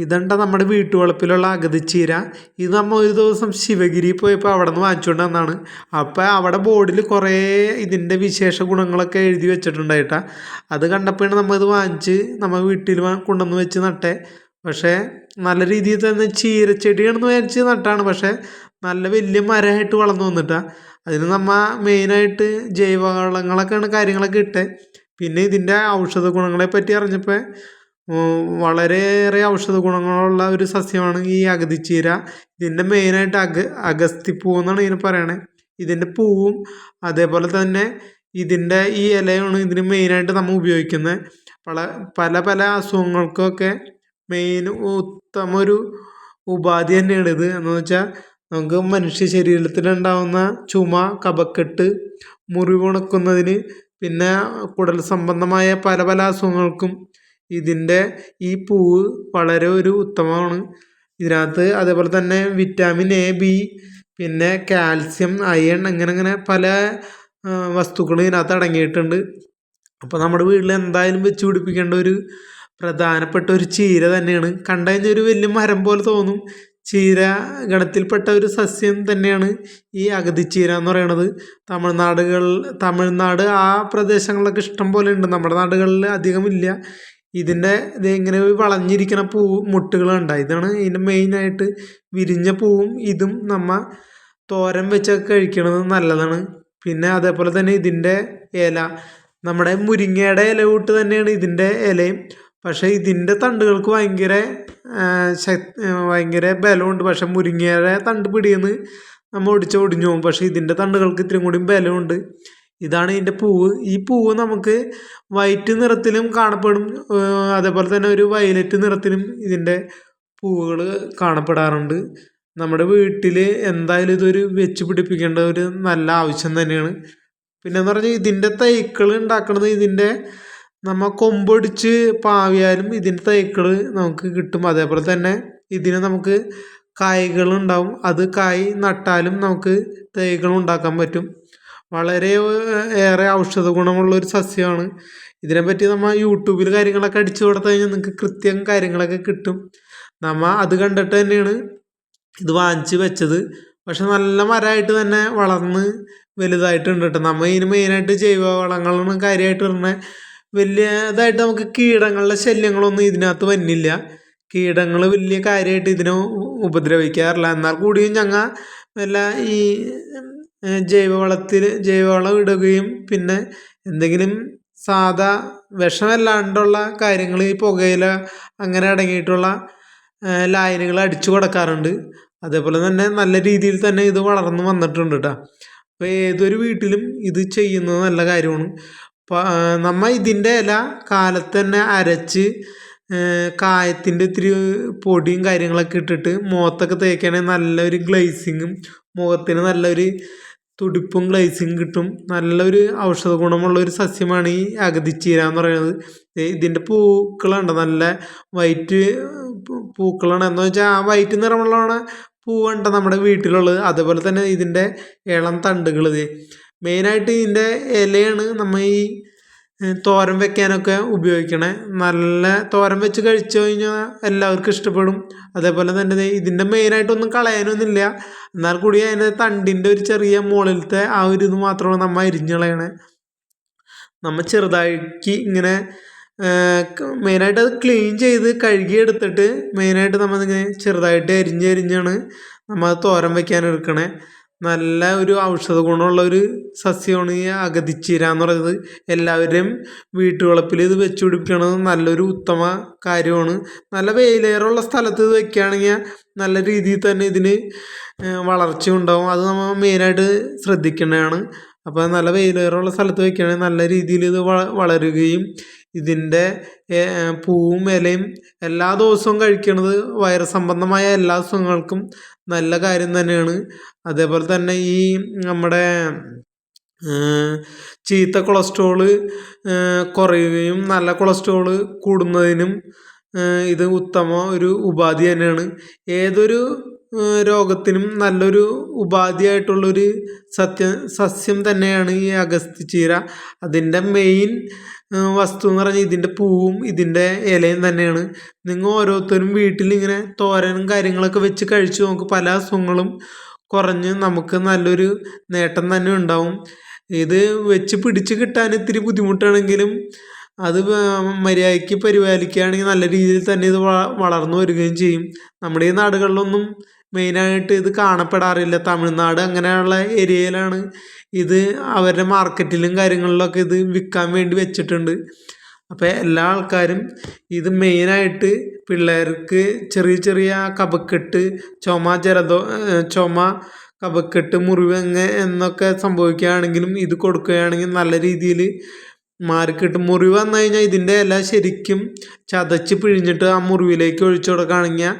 ഇതണ്ട നമ്മുടെ വീട്ടുവളപ്പിലുള്ള അഗതിച്ചീര. ഇത് നമ്മൾ ഒരു ദിവസം ശിവഗിരി പോയപ്പോൾ അവിടെ നിന്ന് വാങ്ങിച്ചുകൊണ്ട് വന്നതാണ്. അപ്പോൾ അവിടെ ബോർഡിൽ കുറേ ഇതിൻ്റെ വിശേഷ ഗുണങ്ങളൊക്കെ എഴുതി വെച്ചിട്ടുണ്ടായിട്ടാ. അത് കണ്ടപ്പോഴാണ് നമ്മൾ ഇത് വാങ്ങിച്ച് നമ്മൾ വീട്ടിൽ കൊണ്ടുവന്ന് വെച്ച് നട്ടേ. പക്ഷേ നല്ല രീതിയിൽ തന്നെ ചീരച്ചെടിയാണെന്ന് വിചാരിച്ച് നട്ടാണ്. പക്ഷേ നല്ല വലിയ മരമായിട്ട് വളർന്നു വന്നിട്ടാ. അതിന് നമ്മൾ മെയിനായിട്ട് ജൈവവളങ്ങളൊക്കെയാണ് കാര്യങ്ങളൊക്കെ ഇട്ടേ. പിന്നെ ഇതിൻ്റെ ഔഷധ ഗുണങ്ങളെ പറ്റി അറിഞ്ഞപ്പോൾ വളരെയേറെ ഔഷധ ഗുണങ്ങളുള്ള ഒരു സസ്യമാണ് ഈ അഗതിച്ചീര. ഇതിൻ്റെ മെയിനായിട്ട് അഗസ്തിപ്പൂ എന്നാണ് ഇതിന് പറയണേ. ഇതിൻ്റെ പൂവും അതേപോലെ തന്നെ ഇതിൻ്റെ ഈ ഇലയാണ് ഇതിന് മെയിനായിട്ട് നമ്മൾ ഉപയോഗിക്കുന്നത്. പല പല അസുഖങ്ങൾക്കൊക്കെ മെയിൻ ഉത്തമ ഒരു ഉപാധി തന്നെയാണ് ഇത്. എന്ന് വെച്ചാൽ നമുക്ക് മനുഷ്യ ശരീരത്തിലുണ്ടാവുന്ന ചുമ, കഫക്കെട്ട്, മുറിവുണക്കുന്നതിന്, പിന്നെ കുടൽ സംബന്ധമായ പല പല അസുഖങ്ങൾക്കും ഇതിൻ്റെ ഈ പൂവ് വളരെ ഒരു ഉത്തമമാണ്. ഇതിനകത്ത് അതേപോലെ തന്നെ വിറ്റാമിൻ എ, ബി, പിന്നെ കാൽസ്യം, അയൺ, അങ്ങനെ പല വസ്തുക്കളും ഇതിനകത്ത് അടങ്ങിയിട്ടുണ്ട്. അപ്പോൾ നമ്മുടെ വീട്ടിൽ എന്തായാലും വെച്ച് പിടിപ്പിക്കേണ്ട ഒരു പ്രധാനപ്പെട്ട ഒരു ചീര തന്നെയാണ്. കണ്ടു കഴിഞ്ഞാൽ ഒരു വലിയ മരം പോലെ തോന്നും. ചീര ഗണത്തിൽപ്പെട്ട ഒരു സസ്യം തന്നെയാണ് ഈ അഗതിച്ചീര എന്ന് പറയുന്നത്. തമിഴ്നാട് ആ പ്രദേശങ്ങളിലൊക്കെ ഇഷ്ടം പോലെ ഉണ്ട്. നമ്മുടെ നാടുകളിൽ അധികമില്ല. ഇതിൻ്റെ ഇത് ഇങ്ങനെ വളഞ്ഞിരിക്കുന്ന മുട്ടുകളുണ്ടായി. ഇതാണ് ഇതിൻ്റെ മെയിനായിട്ട്. വിരിഞ്ഞ പൂവും ഇതും നമ്മൾ തോരൻ വെച്ചൊക്കെ കഴിക്കണത് നല്ലതാണ്. പിന്നെ അതേപോലെ തന്നെ ഇതിൻ്റെ ഇല നമ്മുടെ മുരിങ്ങയുടെ ഇല കൂട്ട് തന്നെയാണ് ഇതിൻ്റെ ഇലയും. പക്ഷേ ഇതിൻ്റെ തണ്ടുകൾക്ക് ഭയങ്കര ബലമുണ്ട്. പക്ഷെ മുരിങ്ങയുടെ തണ്ട് പിടിയെന്ന് നമ്മൾ ഒടിഞ്ഞു പോകും. പക്ഷേ ഇതിൻ്റെ തണ്ടുകൾക്ക് ഇത്രയും കൂടി ബലമുണ്ട്. ഇതാണ് ഇതിൻ്റെ പൂവ്. ഈ പൂവ് നമുക്ക് വൈറ്റ് നിറത്തിലും കാണപ്പെടും. അതേപോലെ തന്നെ ഒരു വയലറ്റ് നിറത്തിലും ഇതിൻ്റെ പൂവുകൾ കാണപ്പെടാറുണ്ട്. നമ്മുടെ വീട്ടിൽ എന്തായാലും ഇതൊരു വെച്ച് പിടിപ്പിക്കേണ്ട ഒരു നല്ല ആവശ്യം തന്നെയാണ്. പിന്നെന്ന് പറഞ്ഞാൽ ഇതിൻ്റെ തൈക്കൾ ഉണ്ടാക്കുന്നത് ഇതിൻ്റെ നമ്മൾ കൊമ്പൊടിച്ച് പാവിയാലും ഇതിൻ്റെ തൈക്കൾ നമുക്ക് കിട്ടും. അതേപോലെ തന്നെ ഇതിന് നമുക്ക് കായ്കളുണ്ടാവും. അത് കായ് നട്ടാലും നമുക്ക് തൈകൾ ഉണ്ടാക്കാൻ പറ്റും. വളരെ ഏറെ ഔഷധ ഗുണമുള്ള ഒരു സസ്യമാണ്. ഇതിനെപ്പറ്റി നമ്മൾ യൂട്യൂബിൽ കാര്യങ്ങളൊക്കെ അടിച്ചു കൊടുത്തു കഴിഞ്ഞാൽ നിങ്ങൾക്ക് കൃത്യം കാര്യങ്ങളൊക്കെ കിട്ടും. നമ്മൾ അത് കണ്ടിട്ട് തന്നെയാണ് ഇത് വാങ്ങിച്ച് വെച്ചത്. പക്ഷെ നല്ല മരമായിട്ട് തന്നെ വളർന്ന് വലുതായിട്ടുണ്ട് കേട്ടോ. നമ്മൾ ഇതിന് മെയിനായിട്ട് ജൈവവളങ്ങളാണ് കാര്യമായിട്ട് ഇടുന്നത്. വലിയതായിട്ട് നമുക്ക് കീടങ്ങളുടെ ശല്യങ്ങളൊന്നും ഇതിനകത്ത് വരുന്നില്ല. കീടങ്ങൾ വലിയ കാര്യമായിട്ട് ഇതിനെ ഉപദ്രവിക്കാറില്ല. എന്നാൽ കൂടിയും ഞങ്ങൾ വല്ല ഈ ജൈവവളം ഇടുകയും പിന്നെ എന്തെങ്കിലും സാധാ വിഷമല്ലാണ്ടുള്ള കാര്യങ്ങൾ, ഈ പുകയില അങ്ങനെ അടങ്ങിയിട്ടുള്ള ലായനികൾ അടിച്ചു കൊടുക്കാറുണ്ട്. അതേപോലെ തന്നെ നല്ല രീതിയിൽ തന്നെ ഇത് വളർന്നു വന്നിട്ടുണ്ട് കേട്ടോ. അപ്പോൾ ഏതൊരു വീട്ടിലും ഇത് ചെയ്യുന്നത് നല്ല കാര്യമാണ്. നമ്മൾ ഇതിൻ്റെ ഇല കാലത്ത് തന്നെ അരച്ച് കായത്തിൻ്റെ ഇത്തിരി പൊടിയും കാര്യങ്ങളൊക്കെ ഇട്ടിട്ട് മുഖത്തൊക്കെ തേക്കുകയാണെങ്കിൽ നല്ലൊരു ഗ്ലേസിങ്ങും, മുഖത്തിന് നല്ലൊരു തുടിപ്പും ഗ്ലേസിങ് കിട്ടും. നല്ലൊരു ഔഷധ ഗുണമുള്ള ഒരു സസ്യമാണ് ഈ അഗതിച്ചീര എന്ന് പറയുന്നത്. ഇതിൻ്റെ പൂക്കളുണ്ട്, നല്ല വൈറ്റ് പൂക്കളാണ്. എന്ന് വെച്ചാൽ ആ വൈറ്റ് നിറമുള്ള പൂവുണ്ട് നമ്മുടെ വീട്ടിലുള്ളത്. അതേപോലെ തന്നെ ഇതിൻ്റെ ഇളം തണ്ടുകൾ. മെയിനായിട്ട് ഇതിൻ്റെ ഇലയാണ് നമ്മൾ ഈ തോരൻ വെക്കാനൊക്കെ ഉപയോഗിക്കണേ. നല്ല തോരൻ വെച്ച് കഴിച്ചു കഴിഞ്ഞാൽ എല്ലാവർക്കും ഇഷ്ടപ്പെടും. അതേപോലെ തന്നെ ഇതിൻ്റെ മെയിനായിട്ടൊന്നും കളയാനൊന്നുമില്ല. എന്നാൽ കൂടി അതിൻ്റെ തണ്ടിൻ്റെ ഒരു ചെറിയ മുകളിലത്തെ ആ ഒരു ഇത് മാത്രമാണ് നമ്മൾ അരിഞ്ഞ് കളയണേ. നമ്മൾ ചെറുതാക്കി ഇങ്ങനെ മെയിനായിട്ട് അത് ക്ലീൻ ചെയ്ത് കഴുകിയെടുത്തിട്ട് മെയിനായിട്ട് നമ്മളിങ്ങനെ ചെറുതായിട്ട് അരിഞ്ഞാണ് നമ്മൾ തോരൻ വെക്കാൻ എടുക്കണേ. നല്ല ഒരു ഔഷധ ഗുണമുള്ള ഒരു സസ്യമാണ് ഈ അഗതിച്ചീര എന്ന് പറയുന്നത്. എല്ലാവരുടെയും വീട്ടുവളപ്പിൽ ഇത് വെച്ച് പിടിപ്പിക്കണത് നല്ലൊരു ഉത്തമ കാര്യമാണ്. നല്ല വെയിലേറുള്ള സ്ഥലത്ത് ഇത് വെക്കുകയാണെങ്കിൽ നല്ല രീതിയിൽ തന്നെ ഇതിന് വളർച്ച ഉണ്ടാവും. അത് നമ്മൾ മെയിനായിട്ട് ശ്രദ്ധിക്കേണ്ടതാണ്. അപ്പോൾ നല്ല വെയിലേറുള്ള സ്ഥലത്ത് വെക്കുകയാണെങ്കിൽ നല്ല രീതിയിൽ ഇത് വളരുകയും ഇതിൻ്റെ പൂവും ഇലയും എല്ലാ ദിവസവും കഴിക്കുന്നത് വയറ് സംബന്ധമായ എല്ലാ അസുഖങ്ങൾക്കും നല്ല കാര്യം തന്നെയാണ്. അതേപോലെ തന്നെ ഈ നമ്മുടെ ചീത്ത കൊളസ്ട്രോള് കുറയുകയും നല്ല കൊളസ്ട്രോള് കൂടുന്നതിനും ഇത് ഉത്തമ ഒരു ഉപാധി തന്നെയാണ്. ഏതൊരു രോഗത്തിനും നല്ലൊരു ഉപാധിയായിട്ടുള്ളൊരു സസ്യം തന്നെയാണ് ഈ അഗസ്ത്യച്ചീര. അതിൻ്റെ മെയിൻ വസ്തു എന്ന് പറഞ്ഞാൽ ഇതിൻ്റെ പൂവും ഇതിൻ്റെ ഇലയും തന്നെയാണ്. നിങ്ങൾ ഓരോരുത്തരും വീട്ടിലിങ്ങനെ തോരനും കാര്യങ്ങളൊക്കെ വെച്ച് കഴിച്ച് നോക്ക്. പല അസുഖങ്ങളും കുറഞ്ഞ് നമുക്ക് നല്ലൊരു നേട്ടം തന്നെ ഉണ്ടാവും. ഇത് വെച്ച് പിടിച്ച് കിട്ടാൻ ഇത്തിരി ബുദ്ധിമുട്ടാണെങ്കിലും അത് മര്യാദയ്ക്ക് പരിപാലിക്കുകയാണെങ്കിൽ നല്ല രീതിയിൽ തന്നെ ഇത് വളർന്നു വരികയും ചെയ്യും. നമ്മുടെ ഈ നാടുകളിലൊന്നും മെയിനായിട്ട് ഇത് കാണപ്പെടാറില്ല. തമിഴ്നാട് അങ്ങനെയുള്ള ഏരിയയിലാണ് ഇത് അവരുടെ മാർക്കറ്റിലും കാര്യങ്ങളിലൊക്കെ ഇത് വിൽക്കാൻ വേണ്ടി വെച്ചിട്ടുണ്ട്. അപ്പോൾ എല്ലാ ആൾക്കാരും ഇത് മെയിനായിട്ട് പിള്ളേർക്ക് ചെറിയ ചെറിയ കഫക്കെട്ട്, ചുമ, കഫക്കെട്ട്, മുറിവ് എന്നൊക്കെ സംഭവിക്കുകയാണെങ്കിലും ഇത് കൊടുക്കുകയാണെങ്കിൽ നല്ല രീതിയിൽ മാറിക്കിട്ടും. മുറിവ് വന്നു കഴിഞ്ഞാൽ ഇതിൻ്റെ ഇല ശരിക്കും ചതച്ച് പിഴിഞ്ഞിട്ട് ആ മുറിവിലേക്ക് ഒഴിച്ചു കൊടുക്കുകയാണെങ്കിൽ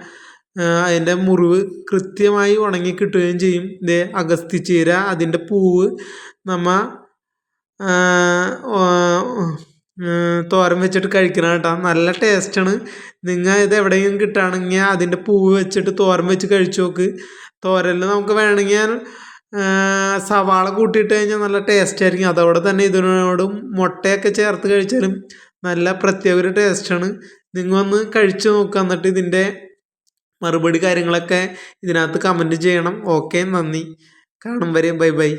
അതിൻ്റെ മുറിവ് കൃത്യമായി ഉണങ്ങി കിട്ടുകയും ചെയ്യും. ഇതേ അഗസ്ത്യച്ചീര, അതിൻ്റെ പൂവ് നമ്മ തോരൻ വെച്ചിട്ട് കഴിക്കണം കേട്ടോ. നല്ല ടേസ്റ്റാണ്. നിങ്ങൾ ഇത് എവിടെയെങ്കിലും കിട്ടുകയാണെങ്കിൽ അതിൻ്റെ പൂവ് വെച്ചിട്ട് തോരൻ വെച്ച് കഴിച്ചു നോക്ക്. തോരനിൽ നമുക്ക് വേണമെങ്കിൽ സവാള കൂട്ടിയിട്ട് കഴിഞ്ഞാൽ നല്ല ടേസ്റ്റ് ആയിരിക്കും. അതോടെ തന്നെ ഇതിനോടും മുട്ടയൊക്കെ ചേർത്ത് കഴിച്ചാലും നല്ല പ്രത്യേക ഒരു ടേസ്റ്റാണ്. നിങ്ങൾ ഒന്ന് കഴിച്ചു നോക്കുക. എന്നിട്ട് ഇതിൻ്റെ മറുപടി കാര്യങ്ങളൊക്കെ ഇതിനകത്ത് കമൻറ്റ് ചെയ്യണം. ഓക്കെ, നന്ദി. കാണും വരെ ബൈ ബൈ.